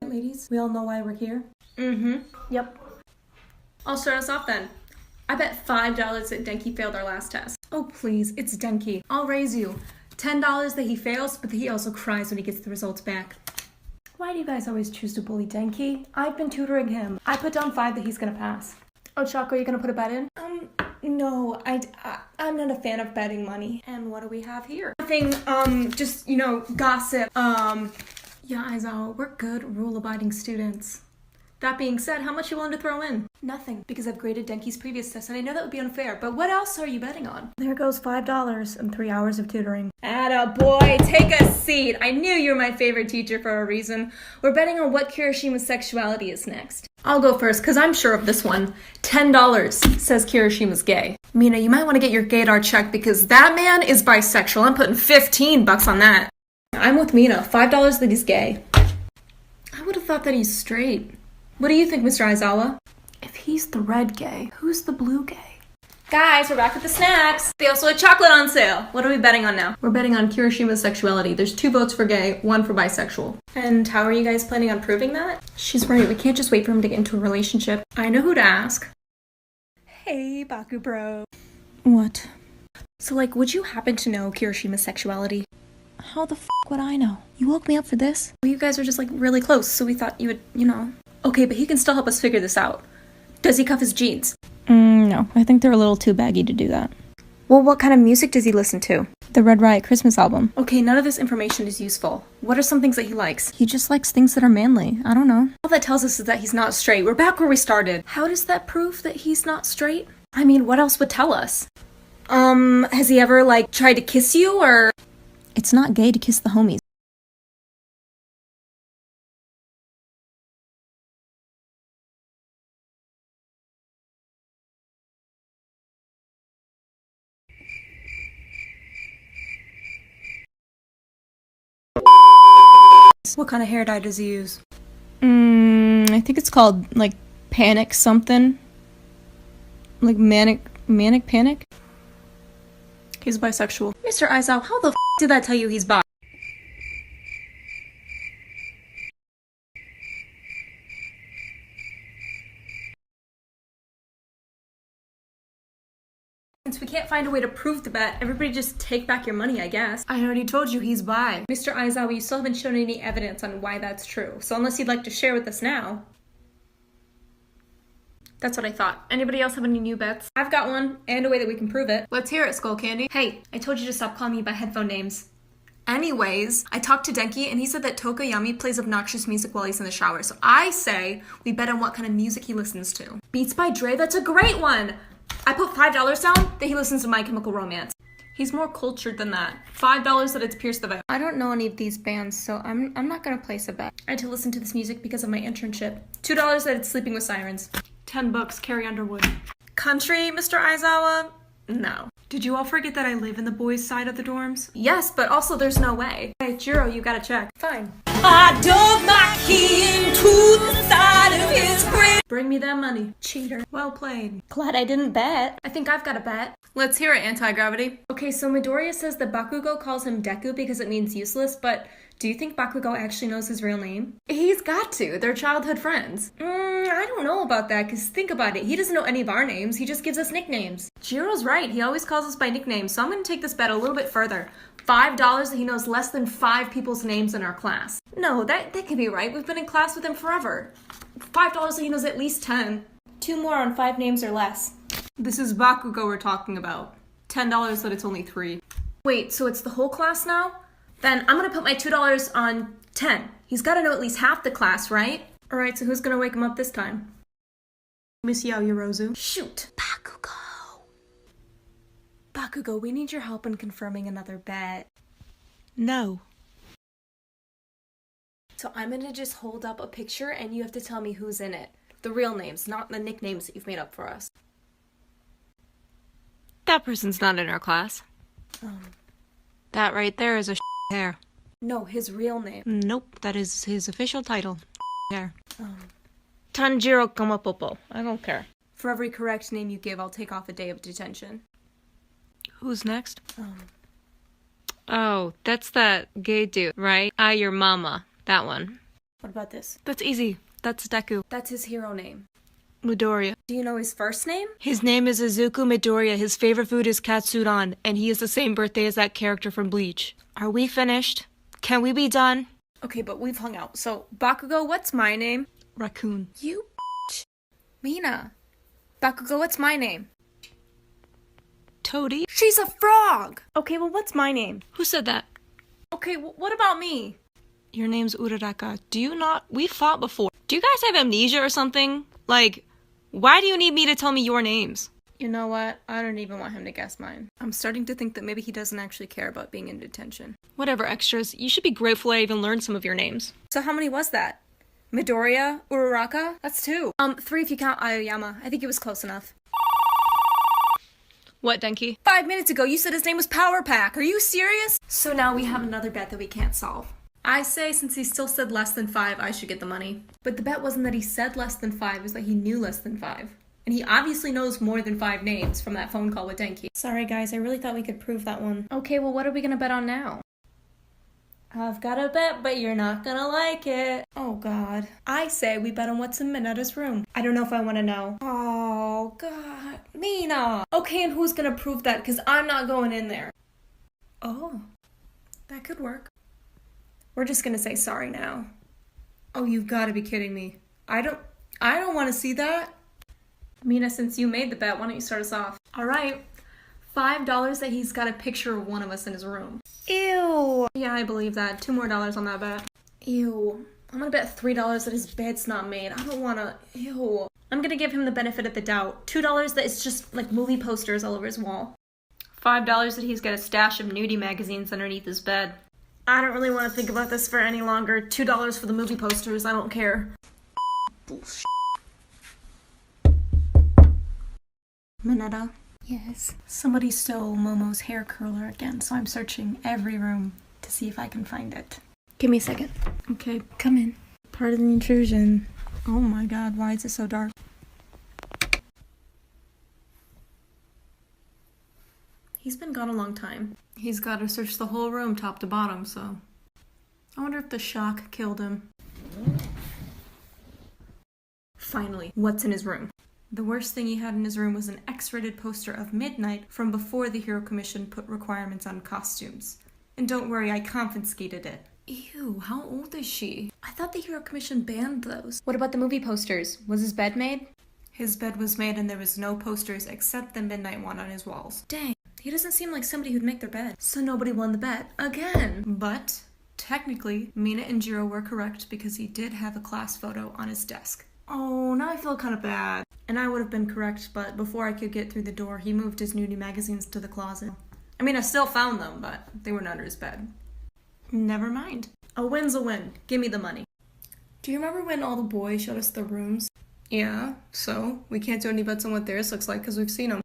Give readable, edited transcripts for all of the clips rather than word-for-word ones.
Ladies, we all know why we're here? Yep. I'll start us off then. I bet $5 that Denki failed our last test. Oh please, it's Denki. I'll raise you. $10 that he fails, but that he also cries when he gets the results back. Why do you guys always choose to bully Denki? I've been tutoring him. I put down 5 that he's gonna pass. Oh, Choco, you gonna put a bet in? No, I'm not a fan of betting money. And what do we have here? Nothing, just, gossip. Yeah, Aizawa, we're good, rule-abiding students. That being said, how much are you willing to throw in? Nothing, because I've graded Denki's previous test, and I know that would be Unfair, but what else are you betting on? There goes $5 and 3 hours of tutoring. Atta boy, take a seat. I knew you were my favorite teacher for a reason. We're betting on what Kirishima's sexuality is next. I'll go first, because I'm sure of this one. $10 says Kirishima's gay. Mina, you might want to get your gaydar checked because that man is bisexual. I'm putting $15 on that. I'm with Mina. $5 that he's gay. I would have thought that he's straight. What do you think, Mr. Aizawa? If he's the red gay, who's the blue gay? Guys, we're back with the snacks. They also had chocolate on sale. What are we betting on now? We're betting on Kirishima's sexuality. There's 2 votes for gay, 1 for bisexual. And how are you guys planning on proving that? She's right. We can't just wait for him to get into a relationship. I know who to ask. Hey, Baku bro. What? So, would you happen to know Kirishima's sexuality? How the f would I know? You woke me up for this? Well, you guys are just, really close, so we thought you would, Okay, but he can still help us figure this out. Does he cuff his jeans? No. I think they're a little too baggy to do that. Well, what kind of music does he listen to? The Red Riot Christmas album. Okay, none of this information is useful. What are some things that he likes? He just likes things that are manly. I don't know. All that tells us is that he's not straight. We're back where we started. How does that prove that he's not straight? I mean, what else would tell us? Has he ever, tried to kiss you, or...? It's not gay to kiss the homies. What kind of hair dye does he use? I think it's called, panic something. Manic panic? He's bisexual. Mr. Aizawa, how the f did that tell you he's bi? Since we can't find a way to prove the bet, everybody just take back your money, I guess. I already told you he's bi. Mr. Aizawa, you still haven't shown any evidence on why that's true. So unless you'd like to share with us now. That's what I thought. Anybody else have any new bets? I've got one, and a way that we can prove it. Let's hear it, Skull Candy. Hey, I told you to stop calling me by headphone names. Anyways, I talked to Denki, and he said that Tokoyami plays obnoxious music while he's in the shower. So I say we bet on what kind of music he listens to. Beats by Dre, that's a great one! I put $5 down that he listens to My Chemical Romance. He's more cultured than that. $5 that it's Pierce the Veil. I don't know any of these bands, so I'm not gonna place a bet. I had to listen to this music because of my internship. $2 that it's Sleeping with Sirens. $10, Carrie Underwood. Country, Mr. Aizawa? No. Did you all forget that I live in the boys' side of the dorms? Yes, but also there's no way. Hey, Jiro, you gotta check. Fine. I dove my key into the side of his brain. Bring me that money. Cheater. Well played. Glad I didn't bet. I think I've got a bet. Let's hear it, Anti-Gravity. Okay, so Midoriya says that Bakugo calls him Deku because it means useless, but Do you think Bakugo actually knows his real name? He's got to. They're childhood friends. I don't know about that, because think about it. He doesn't know any of our names. He just gives us nicknames. Jiro's right. He always calls us by nicknames, so I'm going to take this bet a little bit further. $5 that he knows less than 5 people's names in our class. No, that can be right. We've been in class with him forever. $5 that he knows at least 10. 2 more on 5 names or less. This is Bakugo we're talking about. $10 that it's only 3. Wait, so it's the whole class now? Then I'm gonna put my $2 on 10. He's gotta know at least half the class, right? Alright, so who's gonna wake him up this time? Miss Yaoyorozu. Shoot! Bakugo, we need your help in confirming another bet. No. So I'm gonna just hold up a picture and you have to tell me who's in it. The real names, not the nicknames that you've made up for us. That person's not in our class. That right there is a hair. No, his real name. Nope, that is his official title. Hair. Tanjiro Kamapopo. I don't care. For every correct name you give, I'll take off a day of detention. Who's next? Oh, that's that gay dude, right? Your mama. That one. What about this? That's easy. That's Deku. That's his hero name. Midoriya. Do you know his first name? His name is Izuku Midoriya. His favorite food is katsudon, and he has the same birthday as that character from Bleach. Are we finished? Can we be done? Okay, but we've hung out. So, Bakugo, what's my name? Raccoon. You bitch. Mina. Bakugo, what's my name? Toady? She's a frog! Okay, well, what's my name? Who said that? Okay, what about me? Your name's Uraraka. Do you not? We fought before. Do you guys have amnesia or something? Like, why do you need me to tell me your names? You know what? I don't even want him to guess mine. I'm starting to think that maybe he doesn't actually care about being in detention. Whatever, extras. You should be grateful I even learned some of your names. So how many was that? Midoriya? Uraraka? That's 2. 3 if you count Aoyama. I think it was close enough. What, Denki? 5 minutes ago, you said his name was Power Pack. Are you serious? So now we have another bet that we can't solve. I say, since he still said less than 5, I should get the money. But the bet wasn't that he said less than 5, it was that he knew less than 5. And he obviously knows more than 5 names from that phone call with Denki. Sorry guys, I really thought we could prove that one. Okay, well what are we gonna bet on now? I've got a bet, but you're not gonna like it. Oh god. I say we bet on what's in Mineta's room. I don't know if I want to know. Oh god. Mina! Okay, and who's gonna prove that? Because I'm not going in there. Oh. That could work. We're just gonna say sorry now. Oh, you've gotta be kidding me. I don't want to see that. Mina, since you made the bet, why don't you start us off? Alright. $5 that he's got a picture of one of us in his room. Ew. Yeah, I believe that. $2 more on that bet. Ew. I'm gonna bet $3 that his bed's not made. I don't wanna. Ew. I'm gonna give him the benefit of the doubt. $2 that it's just like movie posters all over his wall. $5 that he's got a stash of nudie magazines underneath his bed. I don't really want to think about this for any longer. $2 for the movie posters. I don't care. Bullshit. Mineta? Yes. Somebody stole Momo's hair curler again, so I'm searching every room to see if I can find it. Give me a second. Okay, come in. Pardon the intrusion. Oh my god, why is it so dark? He's been gone a long time. He's got to search the whole room top to bottom, so... I wonder if the shock killed him. Finally, what's in his room? The worst thing he had in his room was an X-rated poster of Midnight from before the Hero Commission put requirements on costumes. And don't worry, I confiscated it. Ew, how old is she? I thought the Hero Commission banned those. What about the movie posters? Was his bed made? His bed was made and there was no posters except the Midnight one on his walls. Dang, he doesn't seem like somebody who'd make their bed. So nobody won the bet. Again! But, technically, Mina and Jiro were correct because he did have a class photo on his desk. Oh, now I feel kind of bad. And I would have been correct, but before I could get through the door, he moved his nudie magazines to the closet. I mean, I still found them, but they weren't under his bed. Never mind. A win's a win. Give me the money. Do you remember when all the boys showed us the rooms? Yeah, so we can't do any bets on what theirs looks like because we've seen them.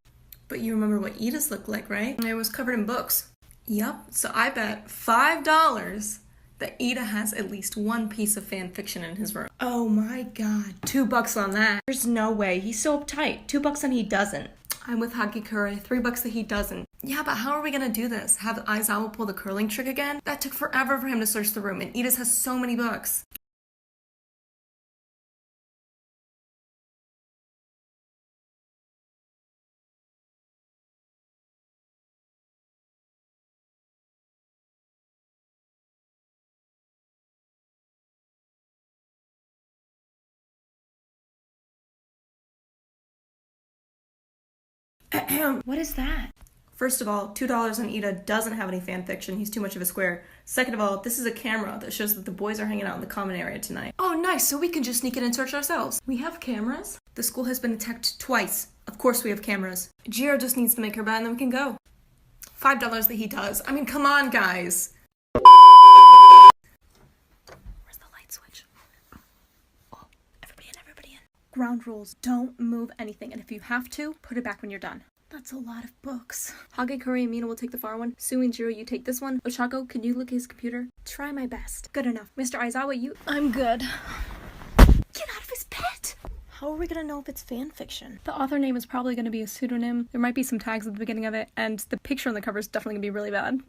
But you remember what Iida's looked like, right? It was covered in books. Yup, so I bet $5 that Iida has at least one piece of fan fiction in his room. Oh my god. $2 on that. There's no way. He's so uptight. $2 and he doesn't. I'm with Hagikure. $3 that he doesn't. Yeah, but how are we gonna do this? Have Aizawa pull the curling trick again? That took forever for him to search the room, and Iida's has so many books. What is that? First of all, $2 on Iida doesn't have any fanfiction. He's too much of a square. Second of all, this is a camera that shows that the boys are hanging out in the common area tonight. Oh, nice, so we can just sneak in and search ourselves. We have cameras? The school has been attacked twice. Of course we have cameras. Jiro just needs to make her bed and then we can go. $5 that he does. I mean, come on, guys. Where's the light switch? Oh, everybody in. Ground rules. Don't move anything, and if you have to, put it back when you're done. That's a lot of books. Hage, Kuri, and Mina will take the far one. Sue and Jiro, you take this one. Ochako, can you look at his computer? Try my best. Good enough. Mr. Aizawa, you... I'm good. Get out of his bed! How are we gonna know if it's fan fiction? The author name is probably going to be a pseudonym. There might be some tags at the beginning of it, and the picture on the cover is definitely going to be really bad.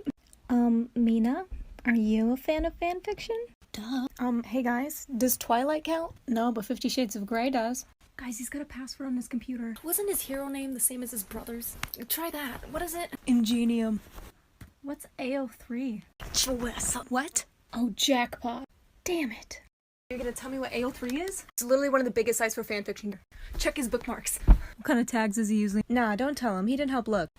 Mina? Are you a fan of fan fiction? Duh. Hey guys, does Twilight count? No, but 50 Shades of Grey does. Guys, he's got a password on his computer. Wasn't his hero name the same as his brother's? Try that. What is it? Ingenium. What's AO3? What? Oh, jackpot. Damn it. You're gonna tell me what AO3 is? It's literally one of the biggest sites for fanfiction. Check his bookmarks. What kind of tags is he using? Nah, don't tell him. He didn't help look.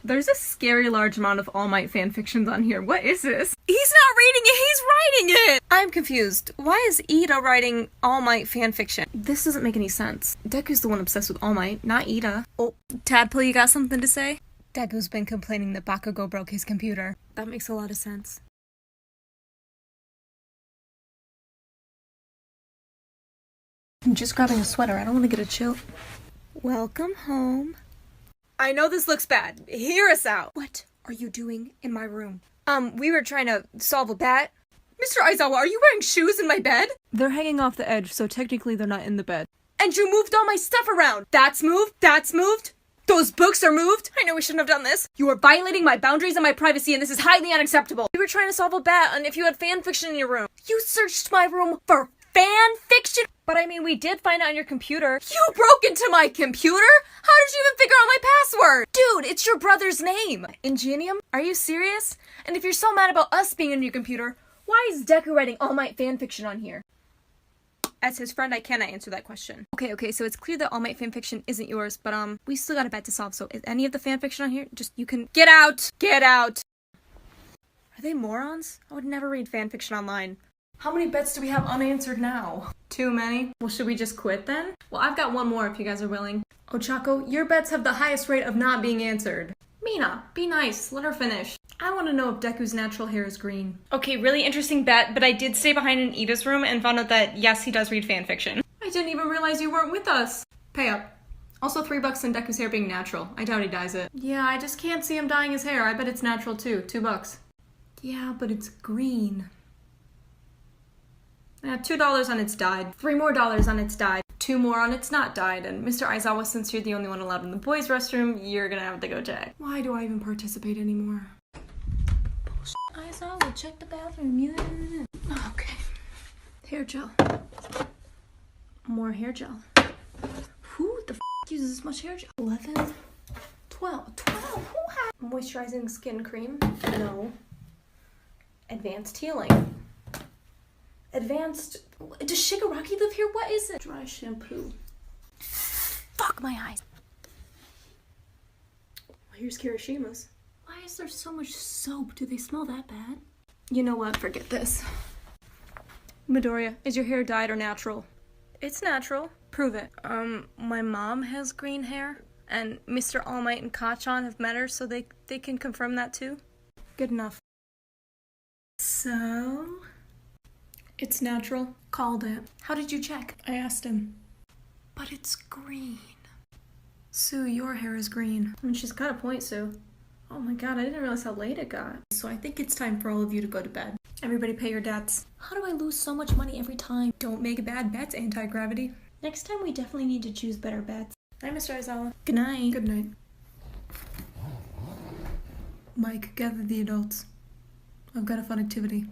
There's a scary large amount of All Might fanfictions on here. What is this? He's not reading it, he's writing it! I'm confused. Why is Iida writing All Might fanfiction? This doesn't make any sense. Deku's the one obsessed with All Might, not Iida. Oh, Tadpole, you got something to say? Deku's been complaining that Bakugo broke his computer. That makes a lot of sense. I'm just grabbing a sweater. I don't want to get a chill. Welcome home. I know this looks bad. Hear us out. What are you doing in my room? We were trying to solve a bet. Mr. Aizawa, are you wearing shoes in my bed? They're hanging off the edge, so technically they're not in the bed. And you moved all my stuff around. That's moved. That's moved. Those books are moved. I know we shouldn't have done this. You are violating my boundaries and my privacy, and this is highly unacceptable. We were trying to solve a bet on if you had fan fiction in your room. You searched my room for fan fiction? But I mean, we did find it on your computer. You broke into my computer? How did you even figure out my password? Dude, it's your brother's name. Ingenium? Are you serious? And if you're so mad about us being on your computer, why is Deku writing All Might fanfiction on here? As his friend, I cannot answer that question. Okay, so it's clear that All Might fanfiction isn't yours, but we still got a bet to solve, so is any of the fanfiction on here? Just, you can... Get out! Get out! Are they morons? I would never read fanfiction online. How many bets do we have unanswered now? Too many? Well, should we just quit then? Well, I've got one more if you guys are willing. Ochako, your bets have the highest rate of not being answered. Mina, be nice. Let her finish. I want to know if Deku's natural hair is green. Okay, really interesting bet, but I did stay behind in Iida's room and found out that, yes, he does read fanfiction. I didn't even realize you weren't with us. Pay up. Also $3 in Deku's hair being natural. I doubt he dyes it. Yeah, I just can't see him dyeing his hair. I bet it's natural too. $2. Yeah, but it's green. $2 on it's dyed, $3 more on it's dyed, $2 more on it's not dyed, and Mr. Aizawa, since you're the only one allowed in the boys' restroom, you're gonna have to go check. Why do I even participate anymore? Aizawa, check the bathroom. Yeah. Okay. Hair gel. More hair gel. Who the uses this much hair gel? 11, 12. Who has moisturizing skin cream? No. Advanced healing. Advanced... Does Shigaraki live here? What is it? Dry shampoo. Fuck my eyes. Here's Kirishima's. Why is there so much soap? Do they smell that bad? You know what? Forget this. Midoriya, is your hair dyed or natural? It's natural. Prove it. My mom has green hair, and Mr. All Might and Kachan have met her, so they can confirm that too. Good enough. So... It's natural. Called it. How did you check? I asked him. But it's green. Sue, your hair is green. I mean, she's got a point, Sue. Oh my god, I didn't realize how late it got. So I think it's time for all of you to go to bed. Everybody pay your debts. How do I lose so much money every time? Don't make bad bets, anti-gravity. Next time we definitely need to choose better bets. Night, Mr. Aizawa. Good night. Good night. Mike, gather the adults. I've got a fun activity.